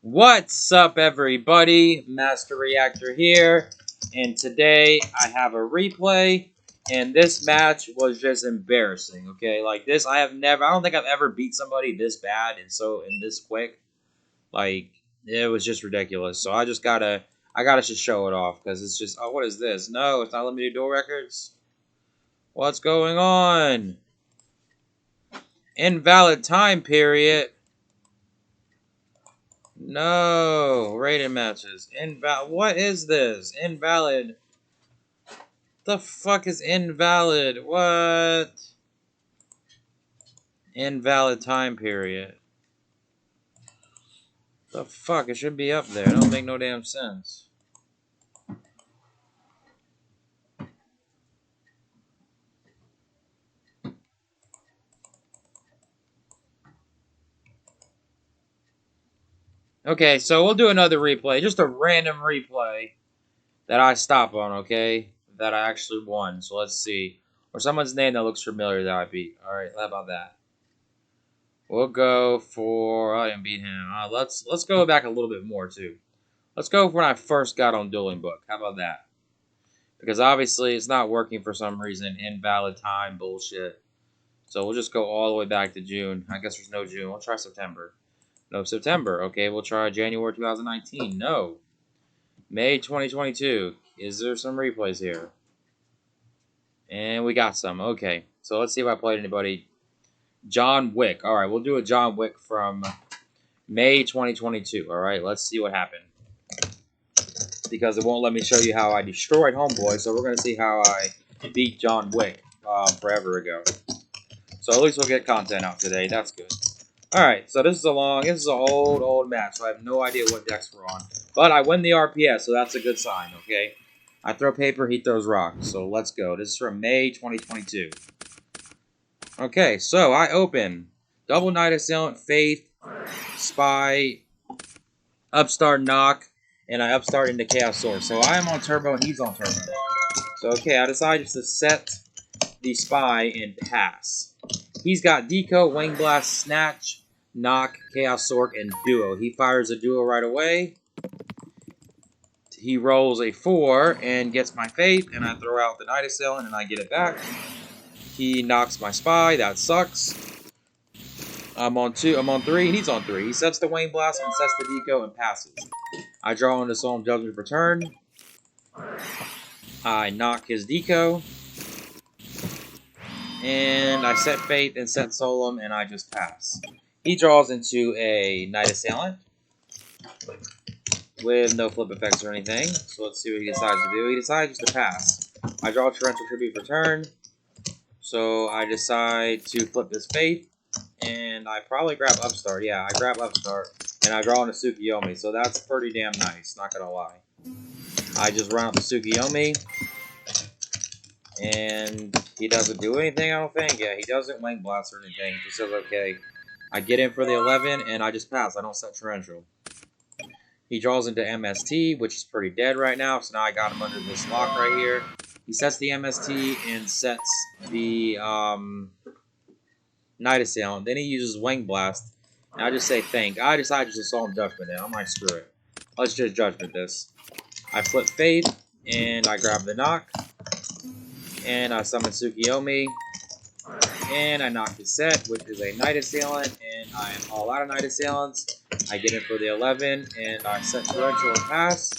What's up, everybody? Master Reactor here, and today I have a replay, and this match was just embarrassing, okay? Like, this, I don't think I've ever beat somebody this bad and this quick. Like, it was just ridiculous, so I gotta just show it off, because it's just, oh, what is this? No, it's not letting me do dual records. What's going on? Invalid time period. No, rated matches. Invalid. What is this? Invalid. The fuck is invalid? What? Invalid time period. The fuck? It should be up there. It don't make no damn sense. Okay, so we'll do another replay. Just a random replay that I stop on, okay? That I actually won. So let's see. Or someone's name that looks familiar that I beat. Alright, how about that? We'll go for... I didn't beat him. Let's go back a little bit more, too. Let's go for when I first got on Dueling Book. How about that? Because obviously it's not working for some reason. Invalid time bullshit. So we'll just go all the way back to June. I guess there's no June. We'll try September. No September. Okay, we'll try January 2019. No. May 2022. Is there some replays here? And we got some. Okay. So let's see if I played anybody. John-Wick. Alright, we'll do a John-Wick from May 2022. Alright, let's see what happened. Because it won't let me show you how I destroyed Homeboy, so we're going to see how I beat John-Wick forever ago. So at least we'll get content out today. That's good. Alright, so this is an old match, so I have no idea what decks we're on. But I win the RPS, so that's a good sign, okay? I throw paper, he throws rocks, so let's go. This is from May 2022. Okay, so I open Double Knight Assailant, Faith, Spy, Upstart Knock, and I upstart into Chaos Sword. So I am on turbo and he's on turbo. So okay, I decided just to set the Spy and pass. He's got Deco, Wing Blast, Snatch, Knock, Chaos Sword, and Duo. He fires a Duo right away. He rolls a 4 and gets my Faith, and I throw out the Knight Assailant and I get it back. He knocks my Spy, that sucks. I'm on 3, and he's on 3. He sets the Wing Blast and sets the Deco and passes. I draw into Solemn Judgment for turn. I knock his Deco. And I set Faith and set Solemn, and I just pass. He draws into a Knight Assailant with no flip effects or anything. So let's see what he decides to do. He decides just to pass. I draw Torrential Tribute for turn. So I decide to flip this Faith. And I probably grab Upstart. Yeah, I grab Upstart. And I draw into Tsukiyomi. So that's pretty damn nice, not gonna lie. I just run out the Tsukiyomi. And he doesn't do anything, I don't think. Yeah, he doesn't Wing Blast or anything. He just says, okay. I get in for the 11, and I just pass. I don't set Torrential. He draws into MST, which is pretty dead right now. So now I got him under this lock right here. He sets the MST and sets the Knight Assailant. Then he uses Wing Blast. And I just say thank. I decide just to Solemn Judgment in. I'm like, screw it. Let's just Judgment this. I flip Faith, and I grab the knock. And I summon Tsukiyomi. And I knock his set, which is a Knight Assailant. And I am all out of Knight Assailants. I get in for the 11, and I set Torrential and pass.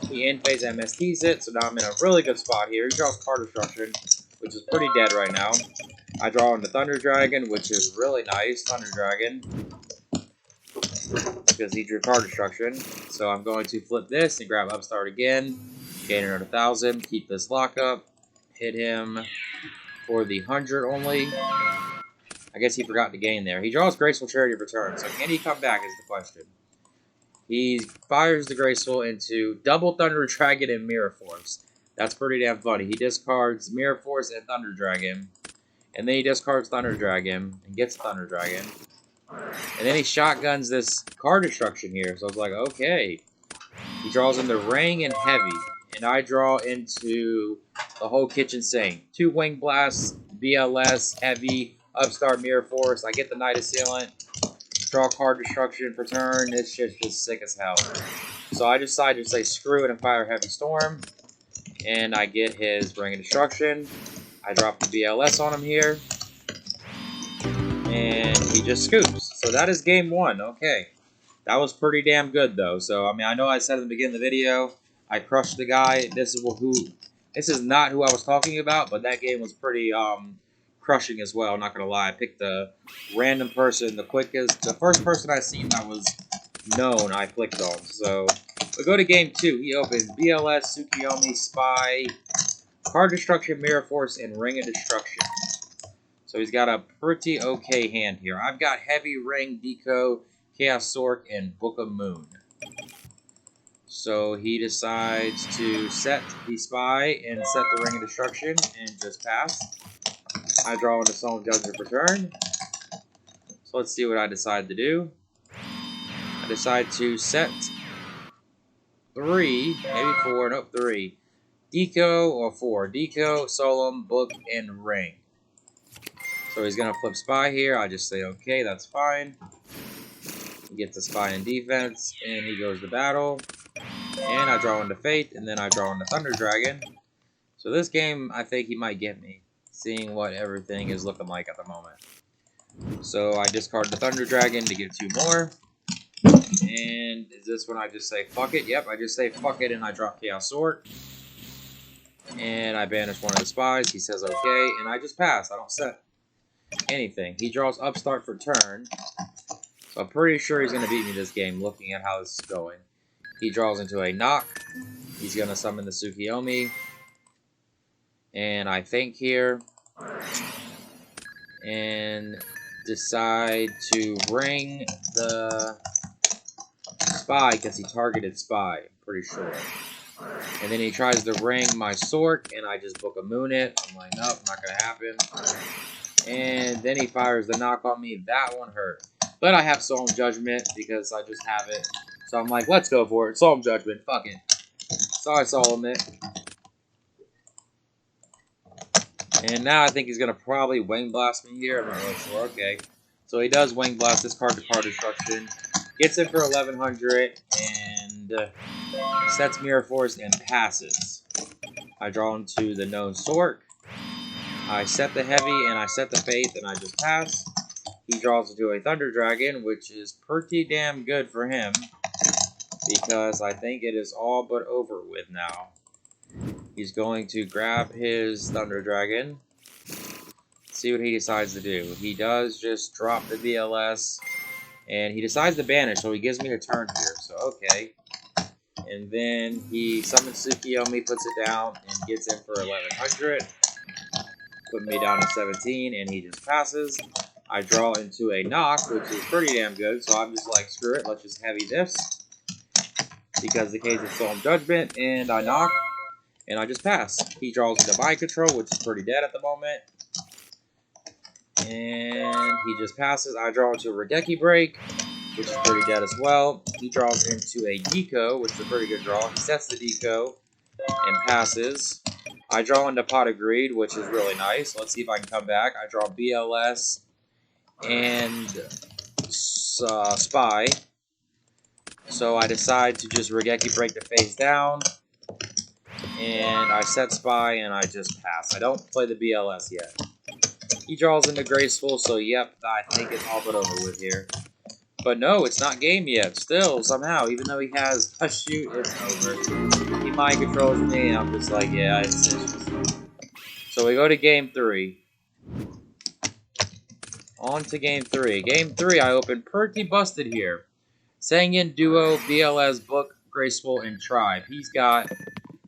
He in-phase MSTs it, so now I'm in a really good spot here. He draws Card Destruction, which is pretty dead right now. I draw into Thunder Dragon, which is really nice. Thunder Dragon. Because he drew Card Destruction. So I'm going to flip this and grab Upstart again. Gain another 1,000. Keep this lockup. Hit him for the 100 only. I guess he forgot to gain there. He draws Graceful Charity for turn. So can he come back is the question. He fires the Graceful into Double Thunder Dragon and Mirror Force. That's pretty damn funny. He discards Mirror Force and Thunder Dragon. And then he discards Thunder Dragon and gets Thunder Dragon. And then he shotguns this Card Destruction here. So I was like, okay. He draws into Ring and Heavy. And I draw into the whole kitchen sink. 2 Wing Blasts, BLS, Heavy, Upstart, Mirror Force. I get the Knight Assailant. Draw card destruction for turn. This shit's just sick as hell. So I decide to say screw it and fire Heavy Storm. And I get his Ring of Destruction. I drop the BLS on him here. And he just scoops. So that is game 1. Okay. That was pretty damn good, though. So, I mean, I know I said at the beginning of the video, I crushed the guy. This is not who I was talking about, but that game was pretty, crushing as well. I'm not gonna lie. I picked the random person, the first person I seen that was known, I clicked on. So, we go to game 2. He opens BLS, Tsukiyomi, Spy, Card Destruction, Mirror Force, and Ring of Destruction. So, he's got a pretty okay hand here. I've got Heavy, Ring, Deco, Chaos Sork, and Book of Moon. So he decides to set the Spy and set the Ring of Destruction and just pass. I draw into Solemn Judgment for turn. So let's see what I decide to do. I decide to set 3, maybe 4, nope, 3. Deco or 4. Deco, Solemn, Book, and Ring. So he's going to flip Spy here. I just say, okay, that's fine. He gets the Spy in defense, and he goes to battle. And I draw into Fate, and then I draw into Thunder Dragon. So this game, I think he might get me, seeing what everything is looking like at the moment. So I discard the Thunder Dragon to get 2 more. And is this when I just say fuck it? Yep, I just say fuck it, and I drop Chaos Sword. And I banish one of the Spies. He says okay, and I just pass. I don't set anything. He draws Upstart for turn. So I'm pretty sure he's going to beat me this game, looking at how this is going. He draws into a knock. He's going to summon the Tsukiyomi. And I think here. And decide to ring the Spy because he targeted Spy, I'm pretty sure. And then he tries to ring my Sork, and I just Book of Moon it. I'm like, nope, not going to happen. And then he fires the knock on me. That one hurt. But I have Solemn Judgment because I just have it. So I'm like, let's go for it. Solemn Judgment. Fuck it. So I Solemn it. And now I think he's going to probably Wing Blast me here. I'm not really sure. Okay. So he does Wing Blast this card to card destruction. Gets it for 1100 and sets Mirror Force and passes. I draw into the known Sork. I set the Heavy and I set the Faith and I just pass. He draws into a Thunder Dragon, which is pretty damn good for him. Because I think it is all but over with now. He's going to grab his Thunder Dragon. See what he decides to do. He does just drop the BLS. And he decides to banish, so he gives me a turn here. So, okay. And then he summons Tsukiyomi, puts it down, and gets in for 1100. Putting me down to 17, and he just passes. I draw into a knock, which is pretty damn good. So I'm just like, screw it, let's just heavy this. Because the case is Solemn Judgment, and I knock, and I just pass. He draws into Mind Control, which is pretty dead at the moment. And he just passes. I draw into a Regeki Break, which is pretty dead as well. He draws into a Deco, which is a pretty good draw. He sets the Deco and passes. I draw into Pot of Greed, which is really nice. Let's see if I can come back. I draw BLS and Spy. So I decide to just Regeki Break the face down. And I set Spy and I just pass. I don't play the BLS yet. He draws into Graceful, so yep, I think it's all but over with here. But no, it's not game yet. Still, somehow, even though he has a shoot, it's over. He mind controls me, and I'm just like, yeah, it's just... So we go to game 3. On to game 3. Game 3, I open pretty busted here. Sangen, Duo, BLS, Book, Graceful, and Tribe. He's got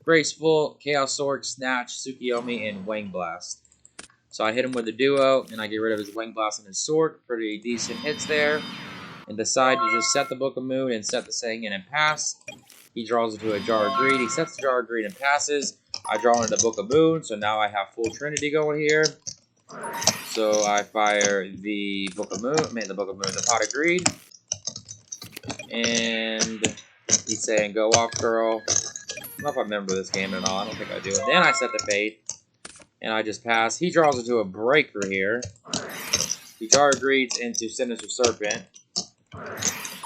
Graceful, Chaos Sword, Snatch, Tsukiyomi, and Wing Blast. So I hit him with a Duo, and I get rid of his Wing Blast and his Sword. Pretty decent hits there. And decide to just set the Book of Moon and set the Sangen and pass. He draws into a Jar of Greed. He sets the Jar of Greed and passes. I draw into the Book of Moon, so now I have full Trinity going here. So I fire the Book of Moon, the Pot of Greed. And he's saying, go off, girl. I don't know if I remember this game at all. I don't think I do. And then I set the Fate. And I just pass. He draws into a Breaker here. He Jar of Greeds into Sinister Serpent.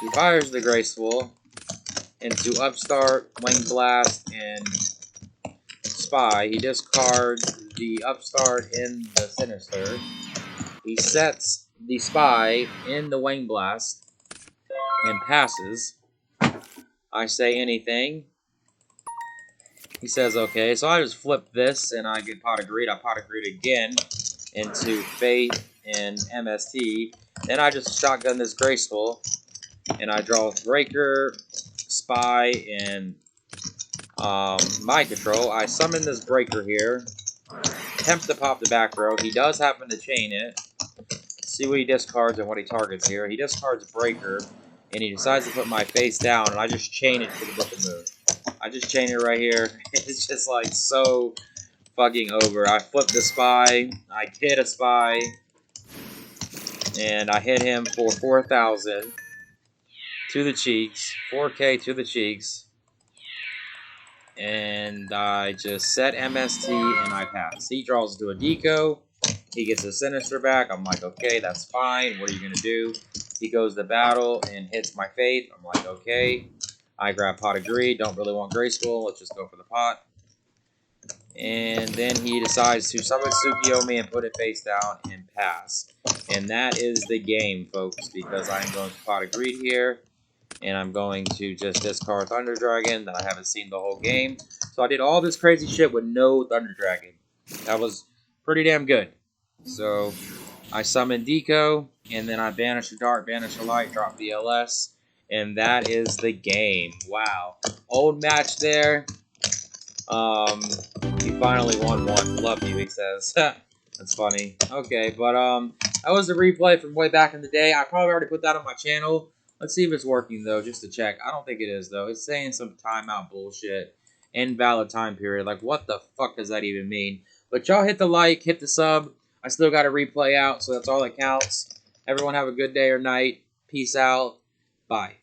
He fires the graceful into Upstart, Wing Blast, and Spy. He discards the Upstart in the Sinister. He sets the Spy in the Wing Blast and passes. I say anything. He says okay, so I just flip this and I get Pot of Greed. I Pot of Greed again into Faith and MST. Then I just shotgun this Graceful and I draw Breaker, Spy, and Mind Control. I summon this Breaker here. Attempt to pop the back row. He does happen to chain it. See what he discards and what he targets here. He discards Breaker and he decides to put my face down and I just chain it to the Book of Moon. I just chain it right here. It's just like so fucking over. I flip the Spy. I hit a Spy. And I hit him for 4,000 to the cheeks. 4K to the cheeks. And I just set MST and I pass. He draws to a deco. He gets a Sinister back. I'm like, okay, that's fine. What are you going to do? He goes to battle and hits my Faith. I'm like, okay. I grab Pot of Greed. Don't really want Graceful. Let's just go for the pot. And then he decides to summon Tsukiyomi and put it face down and pass. And that is the game, folks, because I'm going to Pot of Greed here. And I'm going to just discard Thunder Dragon that I haven't seen the whole game. So I did all this crazy shit with no Thunder Dragon. That was pretty damn good. So I summon Deco, and then I banish a Dart, banish a Light, drop the LS. And that is the game. Wow. Old match there. He finally won one. Love you, he says. That's funny. Okay, but that was a replay from way back in the day. I probably already put that on my channel. Let's see if it's working, though, just to check. I don't think it is, though. It's saying some timeout bullshit. Invalid time period. Like, what the fuck does that even mean? But y'all hit the like, hit the sub. I still got a replay out, so that's all that counts. Everyone have a good day or night. Peace out. Bye.